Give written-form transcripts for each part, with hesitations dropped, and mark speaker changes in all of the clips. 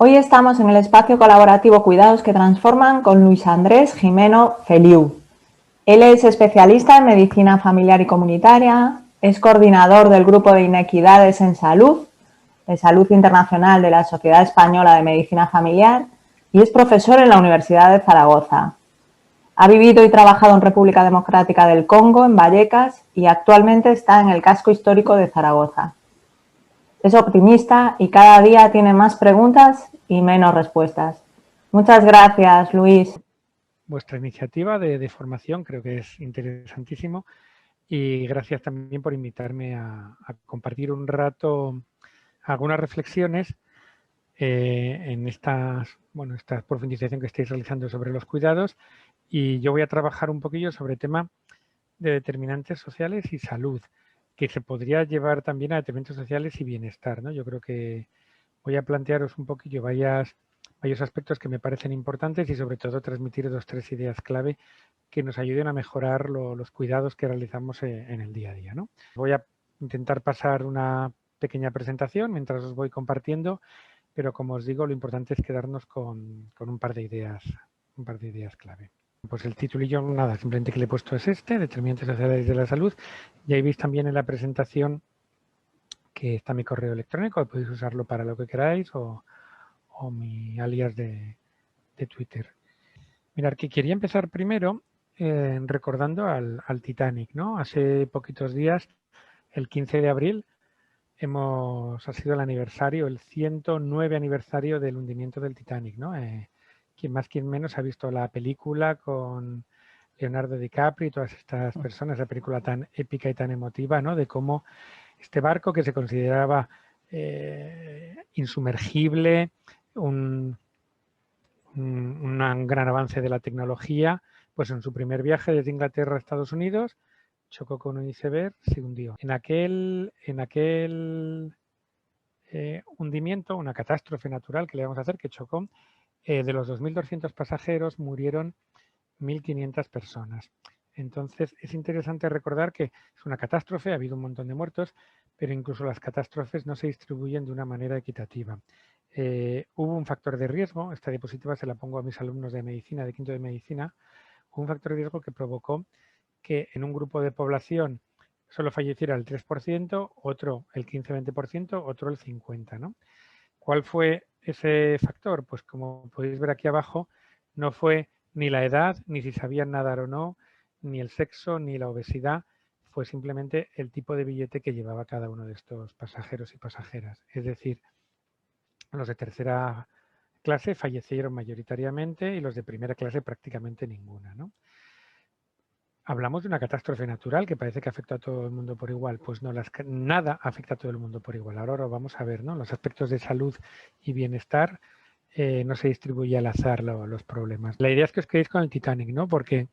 Speaker 1: Hoy estamos en el espacio colaborativo Cuidados que Transforman con Luis Andrés Jimeno Feliu. Él es especialista en medicina familiar y comunitaria, es coordinador del Grupo de Inequidades en Salud, de Salud Internacional de la Sociedad Española de Medicina Familiar y es profesor en la Universidad de Zaragoza. Ha vivido y trabajado en República Democrática del Congo, en Vallecas, y actualmente está en el casco histórico de Zaragoza. Es optimista y cada día tiene más preguntas y menos respuestas. Muchas gracias, Luis.
Speaker 2: Vuestra iniciativa de formación creo que es interesantísimo y gracias también por invitarme a compartir un rato algunas reflexiones en esta profundización que estáis realizando sobre los cuidados, y yo voy a trabajar un poquillo sobre el tema de determinantes sociales y salud, que se podría llevar también a determinantes sociales y bienestar, ¿no? Yo creo que voy a plantearos un poquillo varios aspectos que me parecen importantes y sobre todo transmitir 2 o 3 ideas clave que nos ayuden a mejorar los cuidados que realizamos en el día a día, ¿no? Voy a intentar pasar una pequeña presentación mientras os voy compartiendo, pero como os digo, lo importante es quedarnos con un par de ideas clave. Pues el titulillo, nada, simplemente que le he puesto es determinantes sociales de la salud. Y ahí veis también en la presentación que está mi correo electrónico, podéis usarlo para lo que queráis o mi alias de Twitter. Mirad, que quería empezar primero recordando al Titanic, ¿no? Hace poquitos días, el 15 de abril, ha sido el aniversario, el 109 aniversario del hundimiento del Titanic, ¿no? Quien más, quien menos ha visto la película con Leonardo DiCaprio y todas estas personas, la película tan épica y tan emotiva, ¿no? De cómo este barco que se consideraba insumergible, un gran avance de la tecnología, pues en su primer viaje desde Inglaterra a Estados Unidos chocó con un iceberg, se hundió. En aquel hundimiento, una catástrofe natural que le vamos a hacer, que chocó, de los 2.200 pasajeros murieron 1.500 personas. Entonces es interesante recordar que es una catástrofe, ha habido un montón de muertos, pero incluso las catástrofes no se distribuyen de una manera equitativa. Hubo un factor de riesgo, esta diapositiva se la pongo a mis alumnos de medicina, de quinto de medicina, hubo un factor de riesgo que provocó que en un grupo de población solo falleciera el 3%, otro el 15-20%, otro el 50%, ¿no? ¿Cuál fue ese factor? Pues como podéis ver aquí abajo, no fue ni la edad, ni si sabían nadar o no, ni el sexo, ni la obesidad, fue simplemente el tipo de billete que llevaba cada uno de estos pasajeros y pasajeras. Es decir, los de tercera clase fallecieron mayoritariamente y los de primera clase prácticamente ninguna, ¿no? Hablamos de una catástrofe natural que parece que afecta a todo el mundo por igual. Pues no, nada afecta a todo el mundo por igual. Ahora lo vamos a ver, ¿no? Los aspectos de salud y bienestar no se distribuye al azar los problemas. La idea es que os quedéis con el Titanic, ¿no? Porque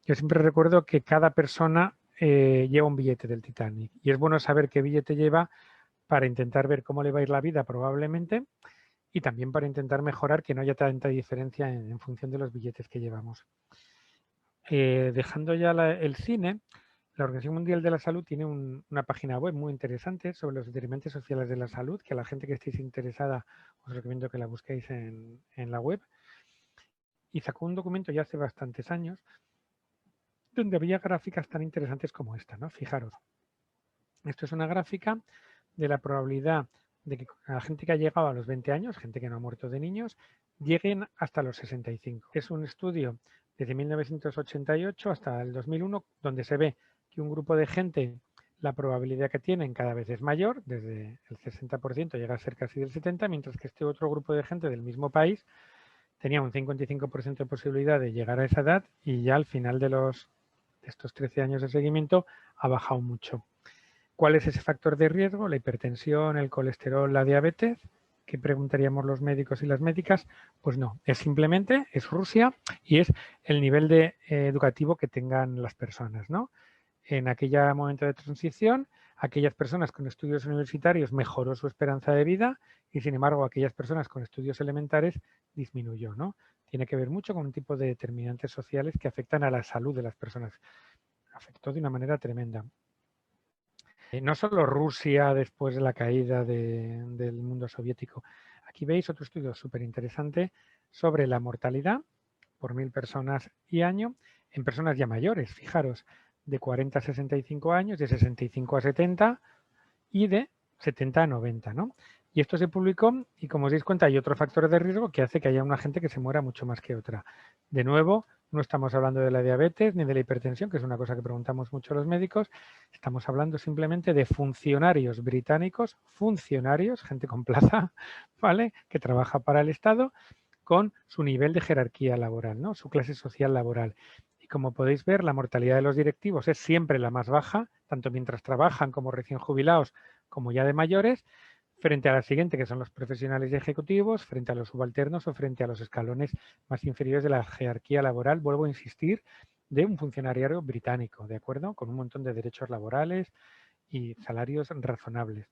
Speaker 2: yo siempre recuerdo que cada persona lleva un billete del Titanic y es bueno saber qué billete lleva para intentar ver cómo le va a ir la vida probablemente y también para intentar mejorar que no haya tanta diferencia en función de los billetes que llevamos. Dejando ya el cine, la Organización Mundial de la Salud tiene una página web muy interesante sobre los determinantes sociales de la salud, que a la gente que estéis interesada os recomiendo que la busquéis en la web. Y sacó un documento ya hace bastantes años donde había gráficas tan interesantes como esta, ¿no? Fijaros, esto es una gráfica de la probabilidad de que la gente que ha llegado a los 20 años, gente que no ha muerto de niños, lleguen hasta los 65. Es un estudio desde 1988 hasta el 2001, donde se ve que un grupo de gente, la probabilidad que tienen cada vez es mayor, desde el 60% llega a ser casi del 70%, mientras que este otro grupo de gente del mismo país tenía un 55% de posibilidad de llegar a esa edad y ya al final de estos 13 años de seguimiento ha bajado mucho. ¿Cuál es ese factor de riesgo? La hipertensión, el colesterol, la diabetes. ¿Qué preguntaríamos los médicos y las médicas? Pues no, es Rusia y es el nivel educativo que tengan las personas, ¿no? En aquel momento de transición, aquellas personas con estudios universitarios mejoró su esperanza de vida y, sin embargo, aquellas personas con estudios elementales disminuyó, ¿no? Tiene que ver mucho con un tipo de determinantes sociales que afectan a la salud de las personas. Afectó de una manera tremenda. No solo Rusia después de la caída del mundo soviético. Aquí veis otro estudio súper interesante sobre la mortalidad por 1000 personas y año en personas ya mayores, fijaros, de 40 a 65 años, de 65 a 70 y de 70 a 90, ¿no? Y esto se publicó y, como os dais cuenta, hay otro factor de riesgo que hace que haya una gente que se muera mucho más que otra. De nuevo, no estamos hablando de la diabetes ni de la hipertensión, que es una cosa que preguntamos mucho a los médicos. Estamos hablando simplemente de funcionarios británicos, funcionarios, gente con plaza, ¿vale?, que trabaja para el Estado con su nivel de jerarquía laboral, ¿no?, su clase social laboral. Y como podéis ver, la mortalidad de los directivos es siempre la más baja, tanto mientras trabajan como recién jubilados, como ya de mayores, frente a la siguiente, que son los profesionales y ejecutivos, frente a los subalternos o frente a los escalones más inferiores de la jerarquía laboral, vuelvo a insistir, de un funcionariado británico, ¿de acuerdo?, con un montón de derechos laborales y salarios razonables.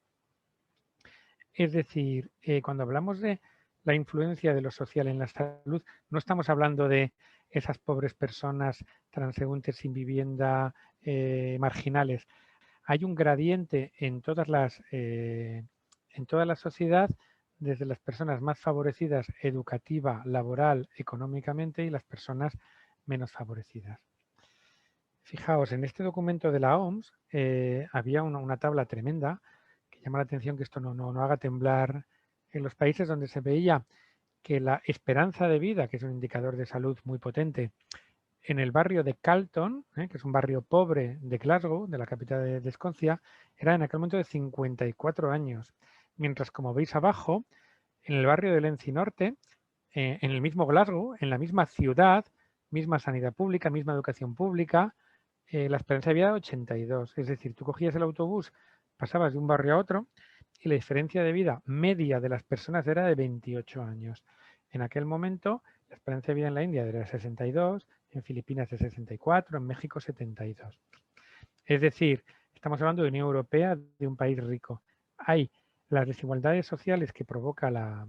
Speaker 2: Es decir, cuando hablamos de la influencia de lo social en la salud, no estamos hablando de esas pobres personas transeúntes sin vivienda, marginales. Hay un gradiente en toda la sociedad, desde las personas más favorecidas educativa, laboral, económicamente, y las personas menos favorecidas. Fijaos, en este documento de la OMS había una tabla tremenda que llama la atención que esto no haga temblar en los países donde se veía que la esperanza de vida, que es un indicador de salud muy potente, en el barrio de Carlton, que es un barrio pobre de Glasgow, de la capital de Escocia, era en aquel momento de 54 años. Mientras, como veis abajo, en el barrio de Lenzi Norte, en el mismo Glasgow, en la misma ciudad, misma sanidad pública, misma educación pública, la esperanza de vida era 82. Es decir, tú cogías el autobús, pasabas de un barrio a otro y la diferencia de vida media de las personas era de 28 años. En aquel momento, la esperanza de vida en la India era de 62, en Filipinas de 64, en México 72. Es decir, estamos hablando de Unión Europea, de un país rico. Hay las desigualdades sociales que provoca la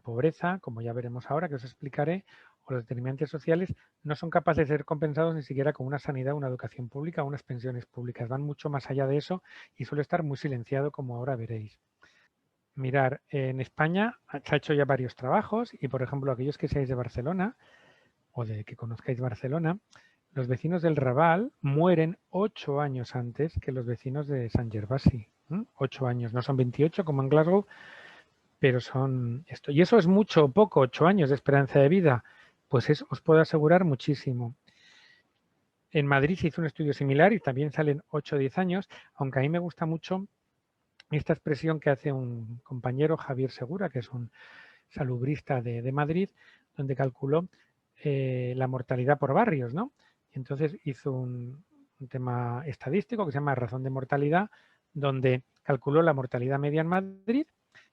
Speaker 2: pobreza, como ya veremos ahora, que os explicaré, o los determinantes sociales, no son capaces de ser compensados ni siquiera con una sanidad, una educación pública o unas pensiones públicas. Van mucho más allá de eso y suele estar muy silenciado, como ahora veréis. Mirar, en España se ha hecho ya varios trabajos y, por ejemplo, aquellos que seáis de Barcelona o de que conozcáis Barcelona, los vecinos del Raval mueren 8 años antes que los vecinos de Sant Gervasi. 8 años, no son 28 como en Glasgow, pero son esto. ¿Y eso es mucho o poco? 8 años de esperanza de vida. Pues eso os puedo asegurar muchísimo. En Madrid se hizo un estudio similar y también salen 8 o 10 años, aunque a mí me gusta mucho esta expresión que hace un compañero, Javier Segura, que es un salubrista de Madrid, donde calculó la mortalidad por barrios, ¿no? Y entonces hizo un tema estadístico que se llama razón de mortalidad, donde calculó la mortalidad media en Madrid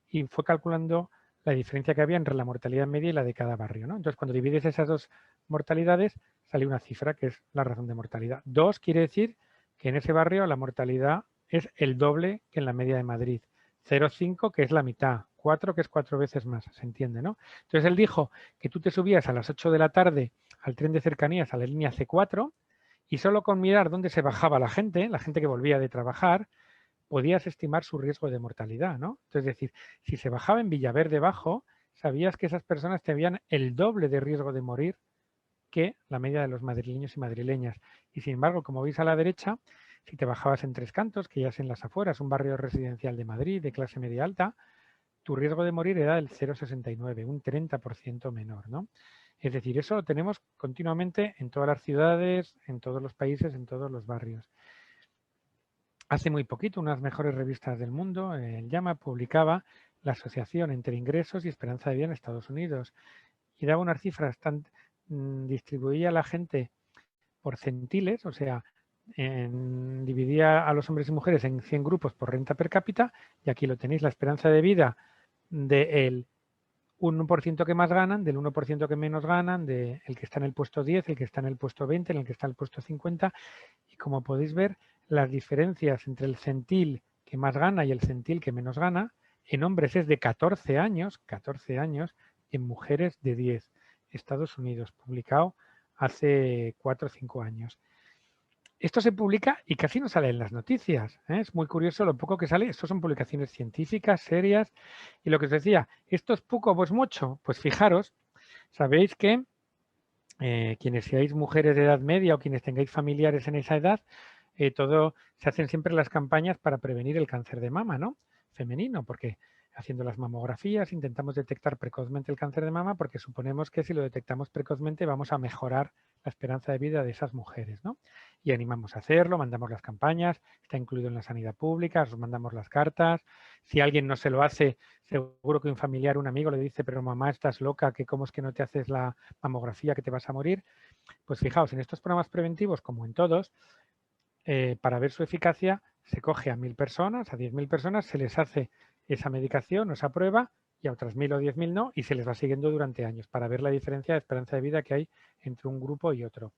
Speaker 2: y fue calculando la diferencia que había entre la mortalidad media y la de cada barrio, ¿no? Entonces, cuando divides esas dos mortalidades, sale una cifra que es la razón de mortalidad. 2 quiere decir que en ese barrio la mortalidad es el doble que en la media de Madrid. 0,5 que es la mitad. 4 que es 4 veces más, se entiende, ¿no? Entonces él dijo que tú te subías a las 8 de la tarde al tren de cercanías a la línea C4 y solo con mirar dónde se bajaba la gente que volvía de trabajar, podías estimar su riesgo de mortalidad, ¿no? Entonces, es decir, si se bajaba en Villaverde Bajo, sabías que esas personas tenían el doble de riesgo de morir que la media de los madrileños y madrileñas. Y sin embargo, como veis a la derecha, si te bajabas en Tres Cantos, que ya es en las afueras, un barrio residencial de Madrid de clase media alta, tu riesgo de morir era del 0,69, un 30% menor, ¿no? Es decir, eso lo tenemos continuamente en todas las ciudades, en todos los países, en todos los barrios. Hace muy poquito, unas mejores revistas del mundo, el JAMA, publicaba la asociación entre ingresos y esperanza de vida en Estados Unidos y daba unas cifras distribuía a la gente por centiles, o sea, dividía a los hombres y mujeres en 100 grupos por renta per cápita, y aquí lo tenéis, la esperanza de vida del 1% que más ganan, del 1% que menos ganan, del que está en el puesto 10, el que está en el puesto 20, en el que está en el puesto 50, y como podéis ver, las diferencias entre el centil que más gana y el centil que menos gana, en hombres es de 14 años, y en mujeres de 10. Estados Unidos, publicado hace 4 o 5 años. Esto se publica y casi no sale en las noticias, ¿eh? Es muy curioso lo poco que sale. Esto son publicaciones científicas, serias. Y lo que os decía, ¿esto es poco o es mucho? Pues fijaros, sabéis que quienes seáis mujeres de edad media o quienes tengáis familiares en esa edad, se hacen siempre las campañas para prevenir el cáncer de mama, ¿no? Femenino, porque haciendo las mamografías intentamos detectar precozmente el cáncer de mama porque suponemos que si lo detectamos precozmente vamos a mejorar la esperanza de vida de esas mujeres, ¿no? Y animamos a hacerlo, mandamos las campañas, está incluido en la sanidad pública, os mandamos las cartas. Si alguien no se lo hace, seguro que un familiar, un amigo le dice, pero mamá, estás loca, que cómo es que no te haces la mamografía, que te vas a morir. Pues fijaos, en estos programas preventivos, como en todos, para ver su eficacia, se coge a 1000 personas, a 10.000 personas, se les hace esa medicación o esa prueba y a otras 1000 o 10.000 no, y se les va siguiendo durante años para ver la diferencia de esperanza de vida que hay entre un grupo y otro.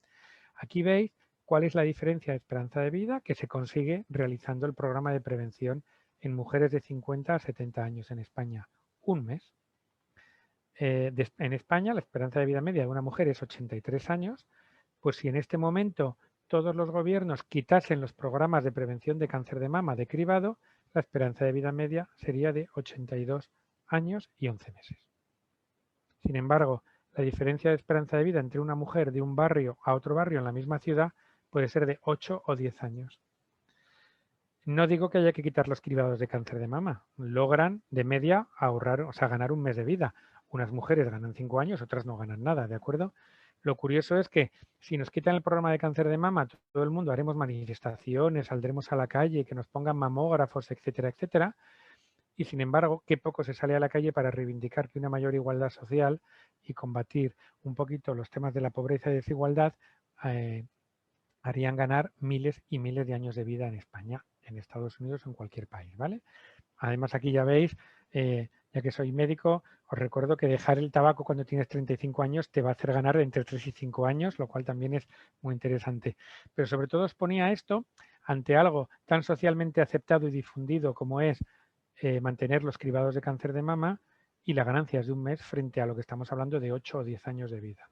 Speaker 2: Aquí veis cuál es la diferencia de esperanza de vida que se consigue realizando el programa de prevención en mujeres de 50 a 70 años en España. Un mes. En España la esperanza de vida media de una mujer es 83 años, pues si en este momento todos los gobiernos quitasen los programas de prevención de cáncer de mama de cribado, la esperanza de vida media sería de 82 años y 11 meses. Sin embargo, la diferencia de esperanza de vida entre una mujer de un barrio a otro barrio en la misma ciudad puede ser de 8 o 10 años. No digo que haya que quitar los cribados de cáncer de mama. Logran de media ahorrar, o sea, ganar un mes de vida. Unas mujeres ganan 5 años, otras no ganan nada, ¿de acuerdo? Lo curioso es que si nos quitan el programa de cáncer de mama, todo el mundo haremos manifestaciones, saldremos a la calle, que nos pongan mamógrafos, etcétera, etcétera. Y sin embargo, qué poco se sale a la calle para reivindicar que una mayor igualdad social y combatir un poquito los temas de la pobreza y desigualdad harían ganar miles y miles de años de vida en España, en Estados Unidos o en cualquier país, ¿vale? Además, aquí ya veis, ya que soy médico, os recuerdo que dejar el tabaco cuando tienes 35 años te va a hacer ganar entre 3 y 5 años, lo cual también es muy interesante. Pero sobre todo os ponía esto ante algo tan socialmente aceptado y difundido como es mantener los cribados de cáncer de mama y las ganancias de un mes frente a lo que estamos hablando de 8 o 10 años de vida.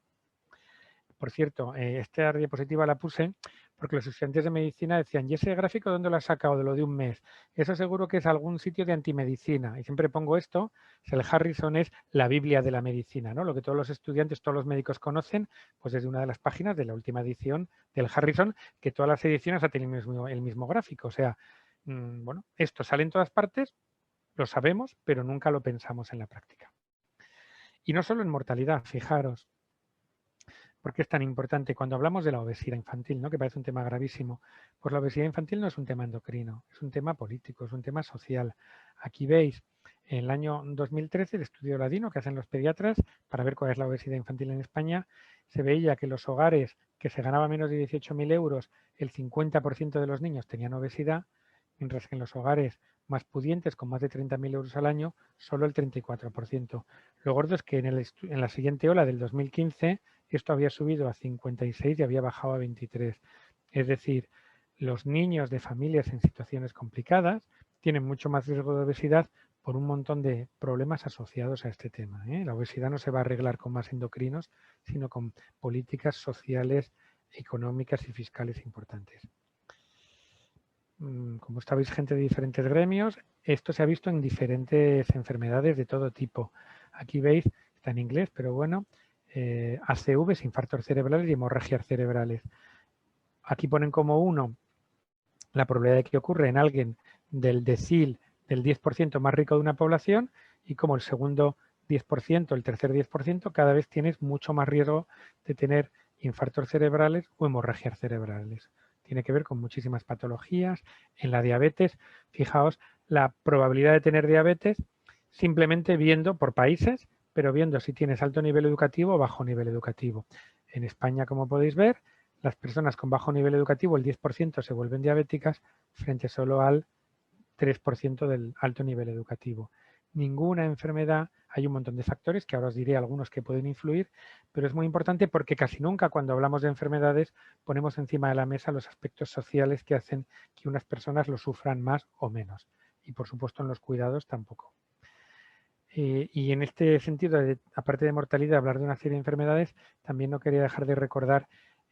Speaker 2: Por cierto, esta diapositiva la puse porque los estudiantes de medicina decían, ¿y ese gráfico dónde lo has sacado de lo de un mes? Eso seguro que es algún sitio de antimedicina. Y siempre pongo esto, el Harrison es la Biblia de la medicina, ¿no? Lo que todos los estudiantes, todos los médicos conocen, pues desde una de las páginas de la última edición del Harrison, que todas las ediciones ha tenido el mismo gráfico. O sea, bueno, esto sale en todas partes, lo sabemos, pero nunca lo pensamos en la práctica. Y no solo en mortalidad, fijaros. ¿Por qué es tan importante? Cuando hablamos de la obesidad infantil, ¿no? Que parece un tema gravísimo, pues la obesidad infantil no es un tema endocrino, es un tema político, es un tema social. Aquí veis en el año 2013 el estudio Ladino que hacen los pediatras para ver cuál es la obesidad infantil en España. Se veía que los hogares que se ganaban menos de 18.000 euros, el 50% de los niños tenían obesidad, mientras que en los hogares más pudientes, con más de 30.000 euros al año, solo el 34%. Lo gordo es que en la siguiente ola del 2015 esto había subido a 56 y había bajado a 23. Es decir, los niños de familias en situaciones complicadas tienen mucho más riesgo de obesidad por un montón de problemas asociados a este tema, ¿eh? La obesidad no se va a arreglar con más endocrinos, sino con políticas sociales, económicas y fiscales importantes. Como estabais gente de diferentes gremios, esto se ha visto en diferentes enfermedades de todo tipo. Aquí veis, está en inglés, pero bueno, ACVs, infartos cerebrales y hemorragias cerebrales. Aquí ponen como uno la probabilidad de que ocurre en alguien del decil del 10% más rico de una población y como el segundo 10%, el tercer 10%, cada vez tienes mucho más riesgo de tener infartos cerebrales o hemorragias cerebrales. Tiene que ver con muchísimas patologías. En la diabetes, fijaos, la probabilidad de tener diabetes simplemente viendo por países, pero viendo si tienes alto nivel educativo o bajo nivel educativo. En España, como podéis ver, las personas con bajo nivel educativo, el 10% se vuelven diabéticas frente solo al 3% del alto nivel educativo. Ninguna enfermedad, hay un montón de factores que ahora os diré algunos que pueden influir, pero es muy importante porque casi nunca cuando hablamos de enfermedades ponemos encima de la mesa los aspectos sociales que hacen que unas personas lo sufran más o menos. Y por supuesto en los cuidados tampoco. Y en este sentido, aparte de mortalidad, hablar de una serie de enfermedades, también no quería dejar de recordar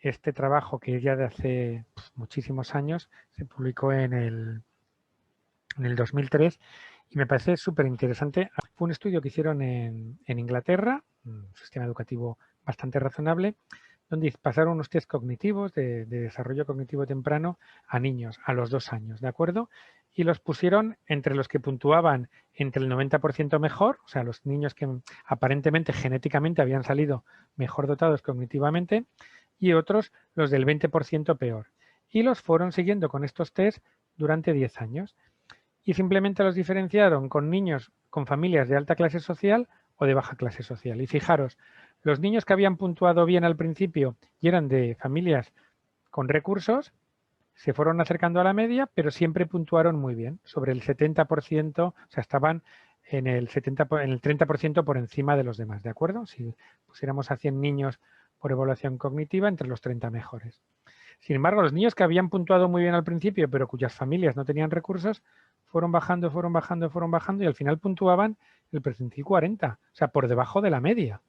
Speaker 2: este trabajo, que es ya de hace muchísimos años, se publicó en el 2003 y me parece súper interesante. Fue un estudio que hicieron en Inglaterra, un sistema educativo bastante razonable, donde pasaron unos test cognitivos de desarrollo cognitivo temprano a niños a los 2 años, ¿de acuerdo? Y los pusieron entre los que puntuaban entre el 90% mejor, o sea, los niños que aparentemente genéticamente habían salido mejor dotados cognitivamente, y otros los del 20% peor. Y los fueron siguiendo con estos test durante 10 años. Y simplemente los diferenciaron con niños con familias de alta clase social o de baja clase social. Y fijaros, los niños que habían puntuado bien al principio y eran de familias con recursos, se fueron acercando a la media, pero siempre puntuaron muy bien, sobre el 70%, o sea, estaban en el 30% por encima de los demás, ¿de acuerdo? Si pusiéramos a 100 niños por evaluación cognitiva, entre los 30 mejores. Sin embargo, los niños que habían puntuado muy bien al principio, pero cuyas familias no tenían recursos, fueron bajando y al final puntuaban el percentil 40, o sea, por debajo de la media.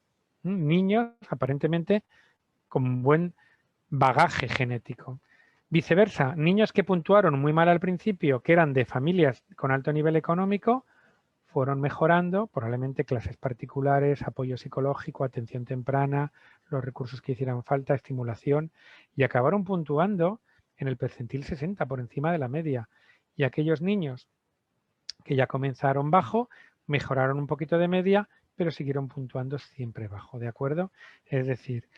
Speaker 2: Niños aparentemente con buen bagaje genético. Viceversa, niños que puntuaron muy mal al principio, que eran de familias con alto nivel económico, fueron mejorando, probablemente clases particulares, apoyo psicológico, atención temprana, los recursos que hicieran falta, estimulación, y acabaron puntuando en el percentil 60, por encima de la media. Y aquellos niños que ya comenzaron bajo, mejoraron un poquito de media, pero siguieron puntuando siempre bajo, ¿de acuerdo? Es decir,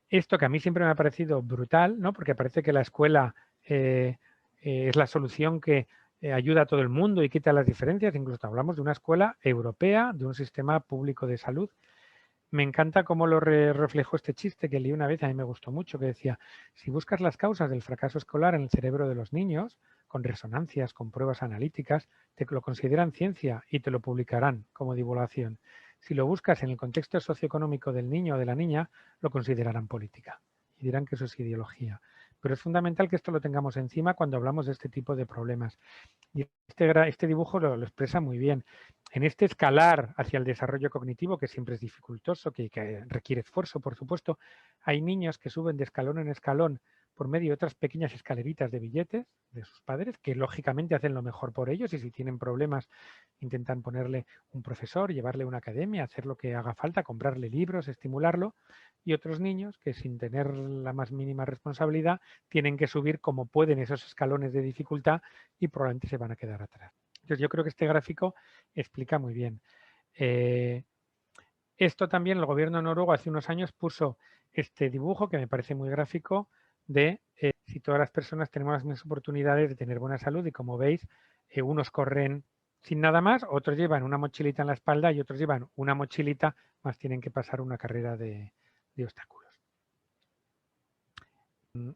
Speaker 2: esto que a mí siempre me ha parecido brutal, ¿no? Porque parece que la escuela es la solución que ayuda a todo el mundo y quita las diferencias. Incluso hablamos de una escuela europea, de un sistema público de salud. Me encanta cómo lo reflejó este chiste que leí una vez, a mí me gustó mucho, que decía, si buscas las causas del fracaso escolar en el cerebro de los niños, con resonancias, con pruebas analíticas, te lo consideran ciencia y te lo publicarán como divulgación. Si lo buscas en el contexto socioeconómico del niño o de la niña, lo considerarán política y dirán que eso es ideología. Pero es fundamental que esto lo tengamos encima cuando hablamos de este tipo de problemas. Y este dibujo lo expresa muy bien. En este escalar hacia el desarrollo cognitivo, que siempre es dificultoso, que requiere esfuerzo, por supuesto, hay niños que suben de escalón en escalón por medio de otras pequeñas escaleritas de billetes de sus padres, que lógicamente hacen lo mejor por ellos y si tienen problemas intentan ponerle un profesor, llevarle a una academia, hacer lo que haga falta, comprarle libros, estimularlo, y otros niños que sin tener la más mínima responsabilidad tienen que subir como pueden esos escalones de dificultad y probablemente se van a quedar atrás. Entonces yo creo que este gráfico explica muy bien. Esto también el gobierno noruego hace unos años puso este dibujo que me parece muy gráfico de si todas las personas tenemos las mismas oportunidades de tener buena salud y como veis, unos corren sin nada más, otros llevan una mochilita en la espalda y otros llevan una mochilita más tienen que pasar una carrera de obstáculos.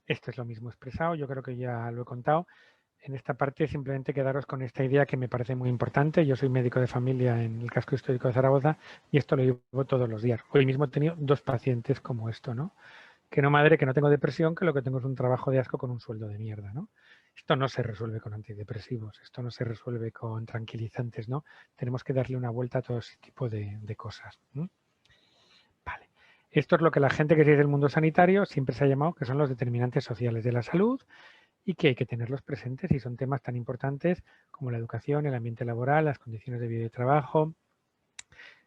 Speaker 2: Esto es lo mismo expresado, yo creo que ya lo he contado. En esta parte simplemente quedaros con esta idea que me parece muy importante. Yo soy médico de familia en el Casco Histórico de Zaragoza y esto lo llevo todos los días. Hoy mismo he tenido 2 pacientes como esto, ¿no? Que no madre, que no tengo depresión, que lo que tengo es un trabajo de asco con un sueldo de mierda, ¿no? Esto no se resuelve con antidepresivos, esto no se resuelve con tranquilizantes, ¿no? Tenemos que darle una vuelta a todo ese tipo de cosas. Vale. Esto es lo que la gente que sigue del mundo sanitario siempre se ha llamado que son los determinantes sociales de la salud y que hay que tenerlos presentes y son temas tan importantes como la educación, el ambiente laboral, las condiciones de vida y trabajo,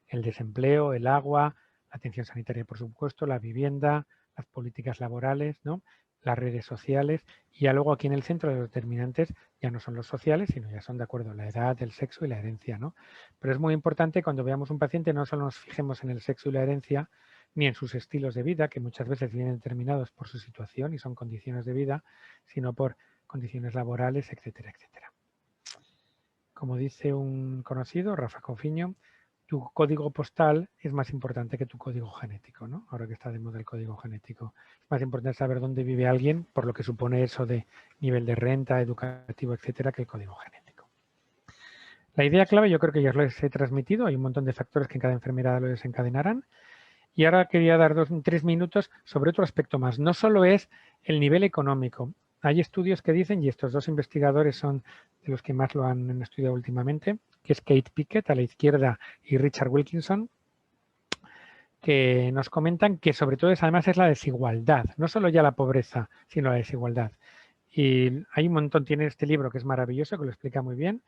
Speaker 2: el desempleo, el agua, la atención sanitaria, por supuesto, la vivienda, las políticas laborales, ¿no? Las redes sociales y ya luego aquí en el centro de los determinantes ya no son los sociales, sino ya son de acuerdo a la edad, el sexo y la herencia, ¿no? Pero es muy importante cuando veamos un paciente no solo nos fijemos en el sexo y la herencia, ni en sus estilos de vida, que muchas veces vienen determinados por su situación y son condiciones de vida, sino por condiciones laborales, etcétera, etcétera. Como dice un conocido, Rafa Cofiño, tu código postal es más importante que tu código genético, ¿no? Ahora que está de moda el código genético. Es más importante saber dónde vive alguien, por lo que supone eso de nivel de renta, educativo, etcétera, que el código genético. La idea clave yo creo que ya os lo he transmitido. Hay un montón de factores que en cada enfermedad lo desencadenarán. Y ahora quería dar 3 minutos sobre otro aspecto más. No solo es el nivel económico. Hay estudios que dicen, y estos 2 investigadores son de los que más lo han estudiado últimamente, que es Kate Pickett a la izquierda y Richard Wilkinson, que nos comentan que sobre todo además es la desigualdad, no solo ya la pobreza, sino la desigualdad. Y hay un montón, tiene este libro que es maravilloso, que lo explica muy bien,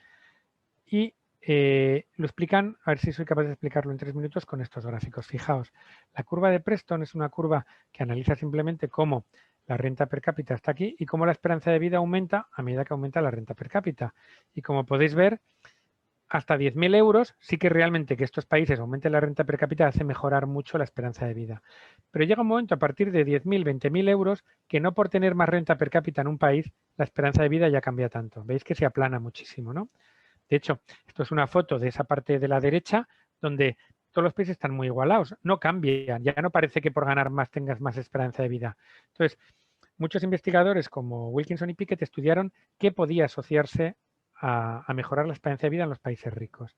Speaker 2: y lo explican, a ver si soy capaz de explicarlo en 3 minutos con estos gráficos. Fijaos, la curva de Preston es una curva que analiza simplemente cómo la renta per cápita está aquí y cómo la esperanza de vida aumenta a medida que aumenta la renta per cápita. Y como podéis ver, hasta 10.000 euros sí que realmente que estos países aumenten la renta per cápita hace mejorar mucho la esperanza de vida. Pero llega un momento a partir de 10.000, 20.000 euros que no por tener más renta per cápita en un país, la esperanza de vida ya cambia tanto. Veis que se aplana muchísimo, ¿no? De hecho, esto es una foto de esa parte de la derecha donde todos los países están muy igualados, no cambian, ya no parece que por ganar más tengas más esperanza de vida. Entonces, muchos investigadores como Wilkinson y Pickett estudiaron qué podía asociarse a mejorar la esperanza de vida en los países ricos.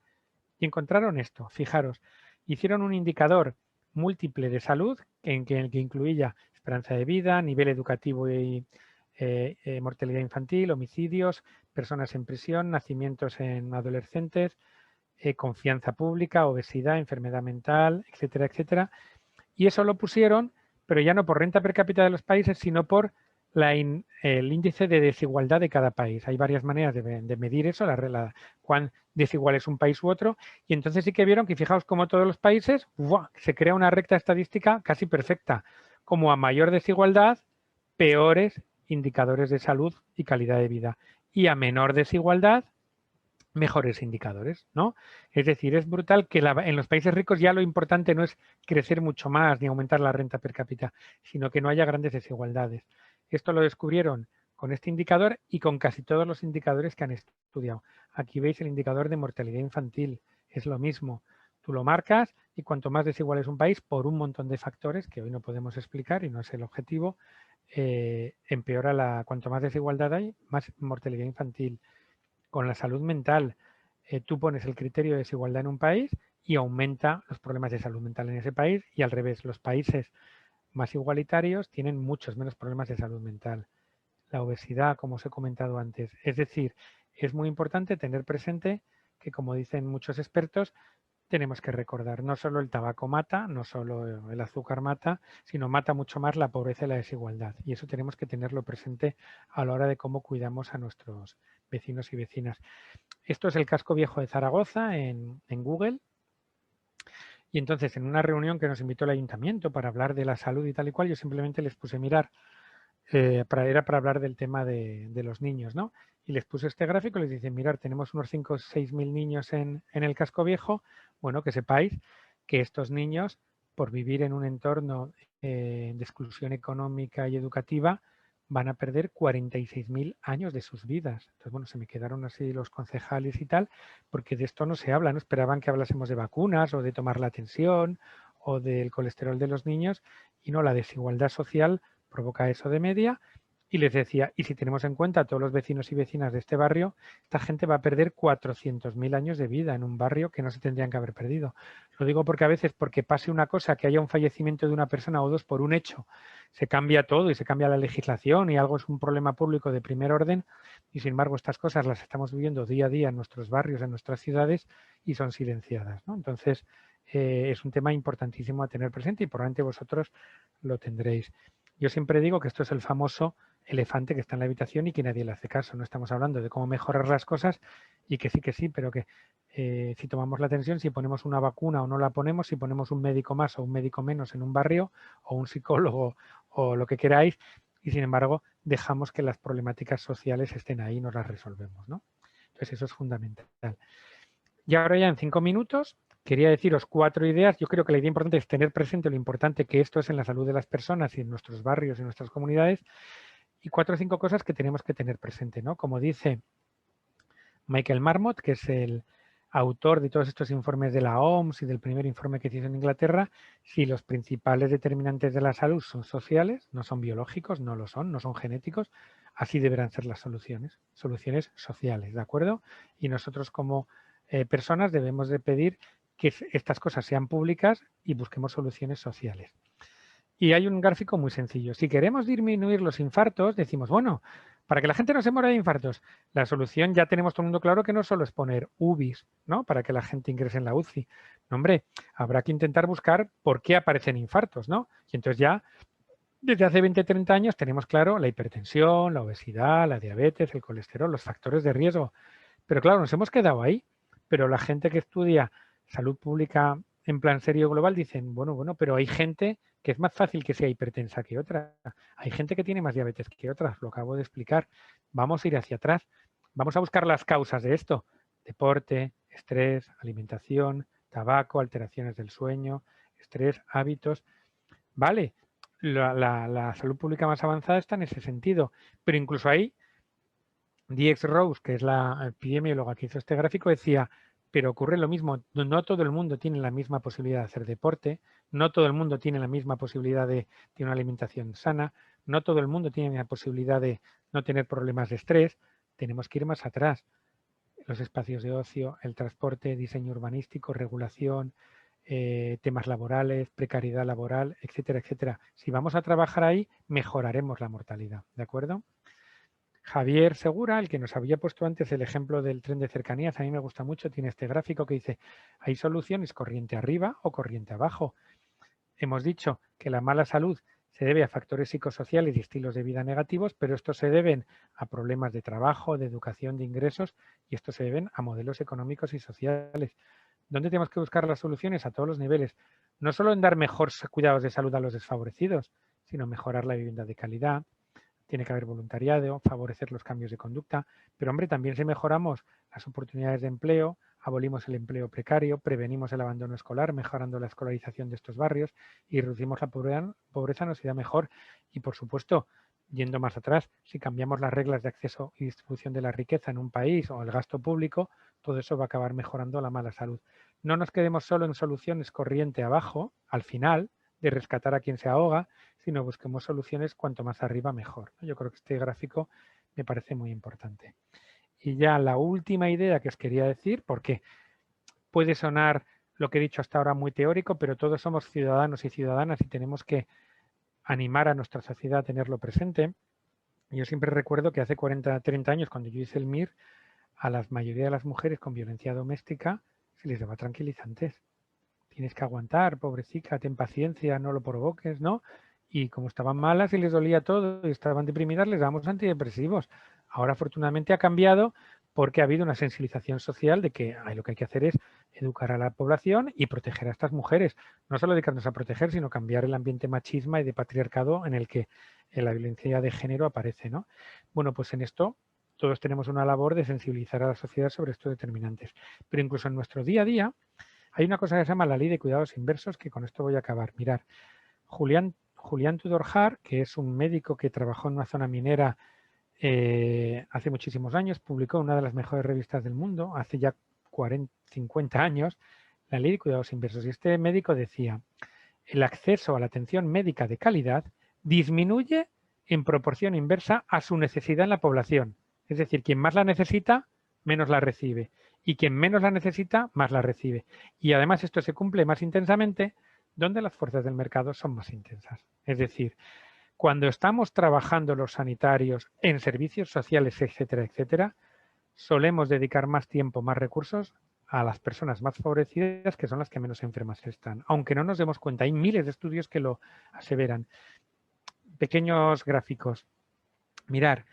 Speaker 2: Y encontraron esto, fijaros, hicieron un indicador múltiple de salud en el que incluía esperanza de vida, nivel educativo y mortalidad infantil, homicidios, personas en prisión, nacimientos en adolescentes, confianza pública, obesidad, enfermedad mental, etcétera, etcétera. Y eso lo pusieron, pero ya no por renta per cápita de los países, sino por el índice de desigualdad de cada país. Hay varias maneras de medir eso, cuán desigual es un país u otro, y entonces sí que vieron que, fijaos, como todos los países, ¡buah!, se crea una recta estadística casi perfecta. Como a mayor desigualdad, peores indicadores de salud y calidad de vida. Y a menor desigualdad, mejores indicadores, ¿no? Es decir, es brutal que en los países ricos ya lo importante no es crecer mucho más ni aumentar la renta per cápita, sino que no haya grandes desigualdades. Esto lo descubrieron con este indicador y con casi todos los indicadores que han estudiado. Aquí veis el indicador de mortalidad infantil, es lo mismo. Tú lo marcas y cuanto más desigual es un país, por un montón de factores que hoy no podemos explicar y no es el objetivo, empeora cuanto más desigualdad hay, más mortalidad infantil. Con la salud mental, tú pones el criterio de desigualdad en un país y aumenta los problemas de salud mental en ese país, y al revés, los países más igualitarios tienen muchos menos problemas de salud mental. La obesidad, como os he comentado antes. Es decir, es muy importante tener presente que, como dicen muchos expertos, tenemos que recordar, no solo el tabaco mata, no solo el azúcar mata, sino mata mucho más la pobreza y la desigualdad. Y eso tenemos que tenerlo presente a la hora de cómo cuidamos a nuestros vecinos y vecinas. Esto es el casco viejo de Zaragoza en Google. Y entonces, en una reunión que nos invitó el ayuntamiento para hablar de la salud y tal y cual, yo simplemente les puse a mirar, era para hablar del tema de los niños, ¿no? Y les puse este gráfico y les dice, mirar, tenemos unos 5 o 6 mil niños en el casco viejo. Bueno, que sepáis que estos niños, por vivir en un entorno de exclusión económica y educativa, van a perder 46.000 años de sus vidas. Entonces, bueno, se me quedaron así los concejales y tal, porque de esto no se habla, no esperaban que hablásemos de vacunas o de tomar la tensión o del colesterol de los niños, y no, la desigualdad social provoca eso de media. Y les decía, y si tenemos en cuenta a todos los vecinos y vecinas de este barrio, esta gente va a perder 400.000 años de vida en un barrio que no se tendrían que haber perdido. Lo digo porque a veces, porque pase una cosa, que haya un fallecimiento de una persona o dos por un hecho, se cambia todo y se cambia la legislación y algo es un problema público de primer orden, y sin embargo estas cosas las estamos viviendo día a día en nuestros barrios, en nuestras ciudades, y son silenciadas, ¿no? Entonces, es un tema importantísimo a tener presente y probablemente vosotros lo tendréis. Yo siempre digo que esto es el famoso elefante que está en la habitación y que nadie le hace caso. No estamos hablando de cómo mejorar las cosas y que sí, pero que si tomamos la atención, si ponemos una vacuna o no la ponemos, si ponemos un médico más o un médico menos en un barrio o un psicólogo o lo que queráis, y sin embargo dejamos que las problemáticas sociales estén ahí y nos las resolvemos, ¿no? Entonces eso es fundamental. Y ahora ya en 5 minutos quería deciros 4 ideas. Yo creo que la idea importante es tener presente lo importante que esto es en la salud de las personas y en nuestros barrios y en nuestras comunidades, y 4 o 5 cosas que tenemos que tener presente, ¿no? Como dice Michael Marmot, que es el autor de todos estos informes de la OMS y del primer informe que se hizo en Inglaterra, si los principales determinantes de la salud son sociales, no son biológicos, no lo son, no son genéticos, así deberán ser las soluciones sociales, ¿de acuerdo? Y nosotros como personas debemos de pedir que estas cosas sean públicas y busquemos soluciones sociales. Y hay un gráfico muy sencillo. Si queremos disminuir los infartos, decimos, bueno, Para que la gente no se muera de infartos, la solución ya tenemos todo el mundo claro que no solo es poner UBIs, ¿no? Para que la gente ingrese en la UCI. No, hombre, habrá que intentar buscar por qué aparecen infartos, ¿no? Y entonces ya, desde hace 20, 30 años tenemos claro la hipertensión, la obesidad, la diabetes, el colesterol, los factores de riesgo. Pero claro, nos hemos quedado ahí. Pero la gente que estudia salud pública en plan serio global dicen, bueno, pero hay gente que es más fácil que sea hipertensa que otra. Hay gente que tiene más diabetes que otras, lo acabo de explicar. Vamos a ir hacia atrás. Vamos a buscar las causas de esto. Deporte, estrés, alimentación, tabaco, alteraciones del sueño, estrés, hábitos. Vale, la salud pública más avanzada está en ese sentido. Pero incluso ahí DX Rose, que es la epidemióloga que hizo este gráfico, decía, pero ocurre lo mismo, no todo el mundo tiene la misma posibilidad de hacer deporte, no todo el mundo tiene la misma posibilidad de una alimentación sana, no todo el mundo tiene la posibilidad de no tener problemas de estrés, tenemos que ir más atrás. Los espacios de ocio, el transporte, diseño urbanístico, regulación, temas laborales, precariedad laboral, etcétera, etcétera. Si vamos a trabajar ahí, mejoraremos la mortalidad, ¿de acuerdo? Javier Segura, el que nos había puesto antes el ejemplo del tren de cercanías, a mí me gusta mucho, tiene este gráfico que dice, hay soluciones corriente arriba o corriente abajo. Hemos dicho que la mala salud se debe a factores psicosociales y estilos de vida negativos, pero estos se deben a problemas de trabajo, de educación, de ingresos, y estos se deben a modelos económicos y sociales. ¿Dónde tenemos que buscar las soluciones? A todos los niveles. No solo en dar mejores cuidados de salud a los desfavorecidos, sino mejorar la vivienda de calidad. Tiene que haber voluntariado, favorecer los cambios de conducta, pero hombre, también si mejoramos las oportunidades de empleo, abolimos el empleo precario, prevenimos el abandono escolar, mejorando la escolarización de estos barrios y reducimos la pobreza nos irá mejor. Y por supuesto, yendo más atrás, si cambiamos las reglas de acceso y distribución de la riqueza en un país o el gasto público, todo eso va a acabar mejorando la mala salud. No nos quedemos solo en soluciones corriente abajo, al final, de rescatar a quien se ahoga, sino busquemos soluciones cuanto más arriba mejor. Yo creo que este gráfico me parece muy importante. Y ya la última idea que os quería decir, porque puede sonar lo que he dicho hasta ahora muy teórico, pero todos somos ciudadanos y ciudadanas y tenemos que animar a nuestra sociedad a tenerlo presente. Yo siempre recuerdo que hace 40, 30 años, cuando yo hice el MIR, a la mayoría de las mujeres con violencia doméstica se les daba tranquilizantes. Tienes que aguantar, pobrecita, ten paciencia, no lo provoques, ¿no? Y como estaban malas y les dolía todo y estaban deprimidas, les damos antidepresivos. Ahora, afortunadamente, ha cambiado porque ha habido una sensibilización social de que lo que hay que hacer es educar a la población y proteger a estas mujeres. No solo dedicarnos a proteger, sino cambiar el ambiente machismo y de patriarcado en el que la violencia de género aparece, ¿no? Bueno, pues en esto todos tenemos una labor de sensibilizar a la sociedad sobre estos determinantes. Pero incluso en nuestro día a día, hay una cosa que se llama la ley de cuidados inversos, que con esto voy a acabar. Mirar, Julián Tudorjar, que es un médico que trabajó en una zona minera hace muchísimos años, publicó en una de las mejores revistas del mundo, hace ya 50 años, la ley de cuidados inversos. Y este médico decía, el acceso a la atención médica de calidad disminuye en proporción inversa a su necesidad en la población. Es decir, quien más la necesita, menos la recibe. Y quien menos la necesita, más la recibe. Y además esto se cumple más intensamente donde las fuerzas del mercado son más intensas. Es decir, cuando estamos trabajando los sanitarios en servicios sociales, etcétera, etcétera, solemos dedicar más tiempo, más recursos a las personas más favorecidas, que son las que menos enfermas están. Aunque no nos demos cuenta, hay miles de estudios que lo aseveran. Pequeños gráficos. Mirar,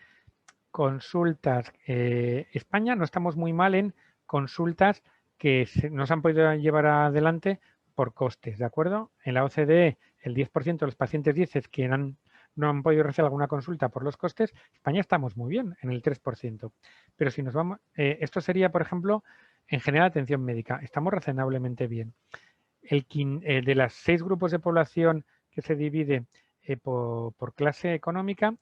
Speaker 2: consultas. España no estamos muy mal en consultas que nos han podido llevar adelante por costes, ¿de acuerdo? En la OCDE, el 10% de los pacientes dices que no han podido recibir alguna consulta por los costes. España estamos muy bien, en el 3%. Pero si nos vamos, esto sería, por ejemplo, en general atención médica. Estamos razonablemente bien. De las 6 grupos de población que se divide por clase económica,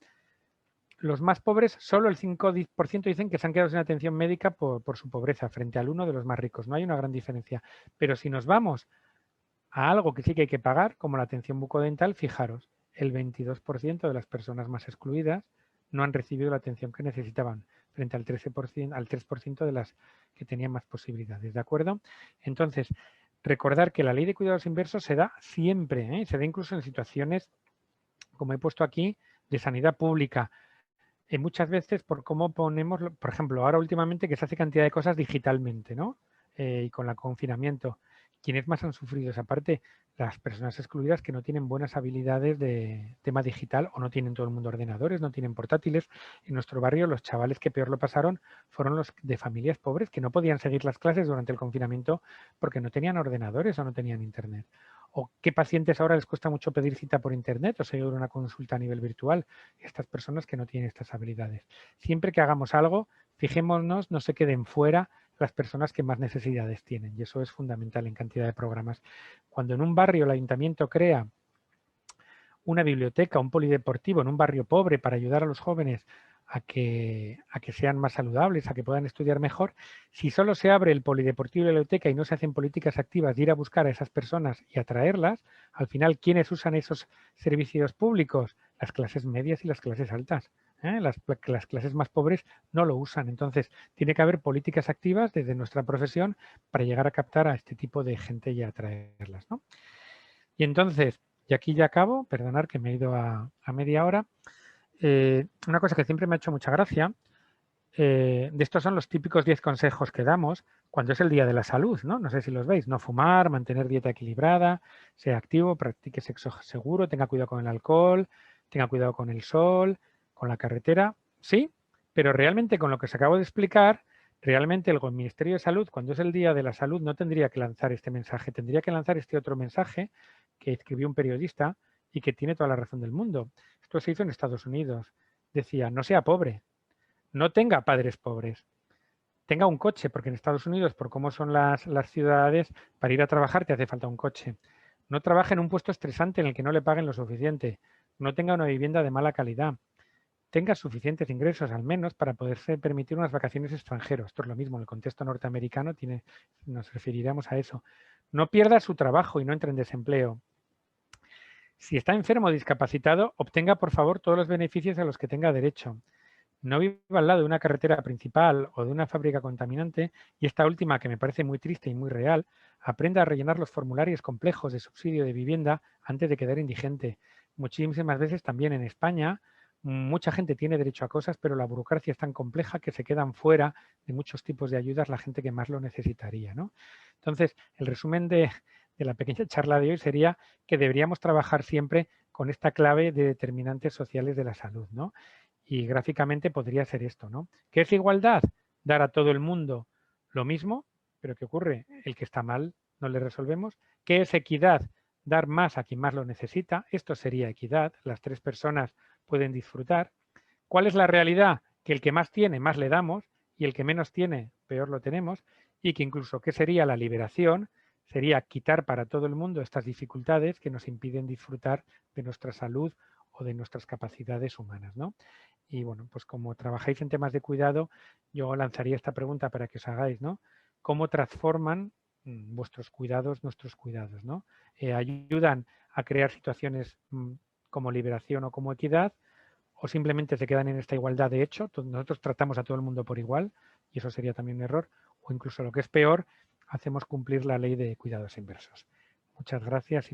Speaker 2: los más pobres, solo el 5% dicen que se han quedado sin atención médica por su pobreza, frente al 1% de los más ricos. No hay una gran diferencia. Pero si nos vamos a algo que sí que hay que pagar, como la atención bucodental, fijaros, el 22% de las personas más excluidas no han recibido la atención que necesitaban, frente al 3% de las que tenían más posibilidades. ¿De acuerdo? Entonces, recordar que la ley de cuidados inversos se da siempre, se da incluso en situaciones, como he puesto aquí, de sanidad pública. muchas veces por cómo ponemos, por ejemplo, ahora últimamente que se hace cantidad de cosas digitalmente, ¿no? Y con el confinamiento. ¿Quiénes más han sufrido esa parte? Las personas excluidas que no tienen buenas habilidades de tema digital o no tienen todo el mundo ordenadores, no tienen portátiles. En nuestro barrio los chavales que peor lo pasaron fueron los de familias pobres que no podían seguir las clases durante el confinamiento porque no tenían ordenadores o no tenían internet. ¿O qué pacientes ahora les cuesta mucho pedir cita por internet o seguir una consulta a nivel virtual? Estas personas que no tienen estas habilidades. Siempre que hagamos algo, fijémonos, no se queden fuera las personas que más necesidades tienen, y eso es fundamental en cantidad de programas. Cuando en un barrio el ayuntamiento crea una biblioteca, un polideportivo en un barrio pobre para ayudar a los jóvenes a que sean más saludables, a que puedan estudiar mejor, si solo se abre el polideportivo y la biblioteca y no se hacen políticas activas de ir a buscar a esas personas y atraerlas, al final, ¿quiénes usan esos servicios públicos? Las clases medias y las clases altas. Las clases más pobres no lo usan. Entonces, tiene que haber políticas activas desde nuestra profesión para llegar a captar a este tipo de gente y atraerlas, ¿no? Y entonces, y aquí ya acabo, perdonar que me he ido a media hora, una cosa que siempre me ha hecho mucha gracia, de estos son los típicos 10 consejos que damos cuando es el Día de la Salud, ¿no? No sé si los veis, no fumar, mantener dieta equilibrada, sea activo, practique sexo seguro, tenga cuidado con el alcohol, tenga cuidado con el sol, con la carretera, sí, pero realmente con lo que os acabo de explicar, realmente el Ministerio de Salud, cuando es el Día de la Salud, no tendría que lanzar este mensaje, tendría que lanzar este otro mensaje que escribió un periodista y que tiene toda la razón del mundo. Esto se hizo en Estados Unidos. Decía, no sea pobre, no tenga padres pobres, tenga un coche, porque en Estados Unidos, por cómo son las ciudades, para ir a trabajar te hace falta un coche. No trabaje en un puesto estresante en el que no le paguen lo suficiente. No tenga una vivienda de mala calidad. Tenga suficientes ingresos, al menos, para poderse permitir unas vacaciones extranjeras. Esto es lo mismo, en el contexto norteamericano nos referiremos a eso. No pierda su trabajo y no entre en desempleo. Si está enfermo o discapacitado, obtenga, por favor, todos los beneficios a los que tenga derecho. No viva al lado de una carretera principal o de una fábrica contaminante, y esta última, que me parece muy triste y muy real, aprenda a rellenar los formularios complejos de subsidio de vivienda antes de quedar indigente. Muchísimas veces también en España mucha gente tiene derecho a cosas, pero la burocracia es tan compleja que se quedan fuera de muchos tipos de ayudas la gente que más lo necesitaría, ¿no? Entonces, el resumen de la pequeña charla de hoy sería que deberíamos trabajar siempre con esta clave de determinantes sociales de la salud, ¿no? Y gráficamente podría ser esto, ¿no? ¿Qué es igualdad? Dar a todo el mundo lo mismo, pero ¿qué ocurre? El que está mal no le resolvemos. ¿Qué es equidad? Dar más a quien más lo necesita. Esto sería equidad. Las tres personas pueden disfrutar. ¿Cuál es la realidad? Que el que más tiene, más le damos, y el que menos tiene, peor lo tenemos, y que incluso, ¿qué sería la liberación? Sería quitar para todo el mundo estas dificultades que nos impiden disfrutar de nuestra salud o de nuestras capacidades humanas, ¿no? Y bueno, pues como trabajáis en temas de cuidado, yo lanzaría esta pregunta para que os hagáis, ¿no? ¿Cómo transforman vuestros cuidados nuestros cuidados, ¿no? ¿Ayudan a crear situaciones como liberación o como equidad? ¿O simplemente se quedan en esta igualdad de hecho? Nosotros tratamos a todo el mundo por igual y eso sería también un error. O incluso lo que es peor, hacemos cumplir la ley de cuidados inversos. Muchas gracias.